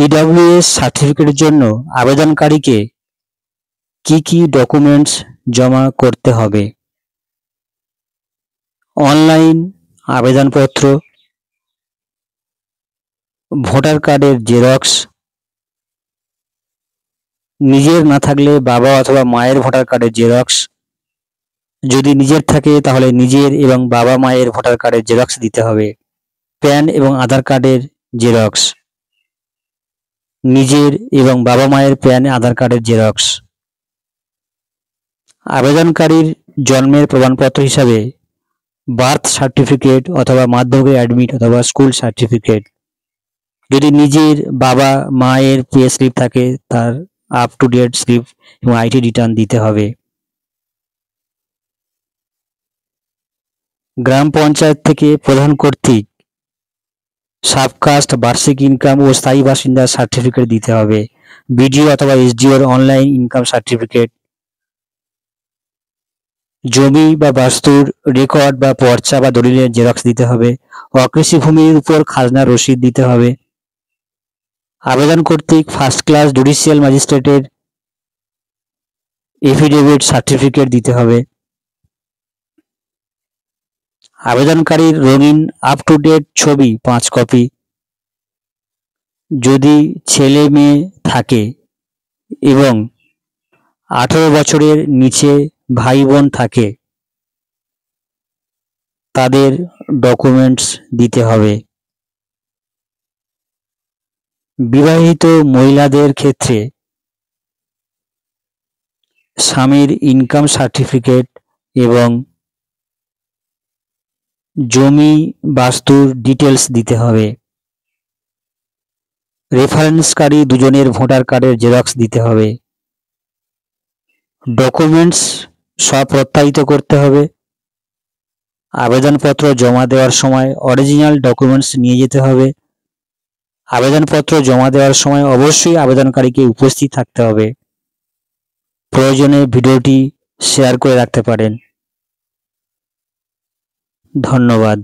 EWS সার্টিফিকেটের জন্য আবেদনকারীকে কি কি ডকুমেন্টস জমা করতে হবে? অনলাইন আবেদনপত্র, ভোটার কার্ডের জেরক্স, নিজের না থাকলে বাবা অথবা মায়ের ভোটার কার্ডের জেরক্স, যদি নিজের থাকে তাহলে নিজের এবং বাবা মায়ের ভোটার কার্ডের জেরক্স দিতে হবে, প্যান এবং আধার কার্ডের জেরক্স, নিজের এবং বাবা মায়ের প্যান আধার কার্ডের জেরক্স। আবেদনকারীর জন্মের প্রমাণপত্র হিসাবে বার্থ সার্টিফিকেট অথবা মাধ্যমিক অ্যাডমিট অথবা স্কুল সার্টিফিকেট, যদি নিজের বাবা মায়ের পে স্লিপ থাকে তার আপ টু ডেট স্লিপ এবং আইটি রিটার্ন দিতে হবে। গ্রাম পঞ্চায়েত থেকে প্রধান কর্তৃক সাবকাস্ট বার্ষিক ইনকাম ও স্থায়ী বাসিন্দার সার্টিফিকেট দিতে হবে। বিডিও অথবা এসডিওর অনলাইন ইনকাম সার্টিফিকেট, জমি বা বাস্তুর রেকর্ড বা পর্চা বা দলিলের জেরক্স দিতে হবে। অকৃষি ভূমির উপর খাজনার রসিদ দিতে হবে। আবেদন কর্তৃক ফার্স্ট ক্লাস জুডিশিয়াল ম্যাজিস্ট্রেটের এফিডেভিট সার্টিফিকেট দিতে হবে। আবেদনকারীর রঙিন আপ টু ডেট ছবি 5 কপি, যদি ছেলে মেয়ে থাকে এবং 18 বছরের নিচে ভাই বোন থাকে তাদের ডকুমেন্টস দিতে হবে। বিবাহিত মহিলাদের ক্ষেত্রে স্বামীর ইনকাম সার্টিফিকেট এবং জমি বাস্তুর ডিটেলস দিতে হবে। রেফারেন্সকারী দুজনের ভোটার কার্ডের জেরক্স দিতে হবে। ডকুমেন্টস স্বপ্রত্যায়িত করতে হবে। আবেদনপত্র জমা দেওয়ার সময় অরিজিনাল ডকুমেন্টস নিয়ে যেতে হবে। আবেদনপত্র জমা দেওয়ার সময় অবশ্যই আবেদনকারীকে উপস্থিত থাকতে হবে। প্রয়োজনে ভিডিওটি শেয়ার করে রাখতে পারেন। ধন্যবাদ।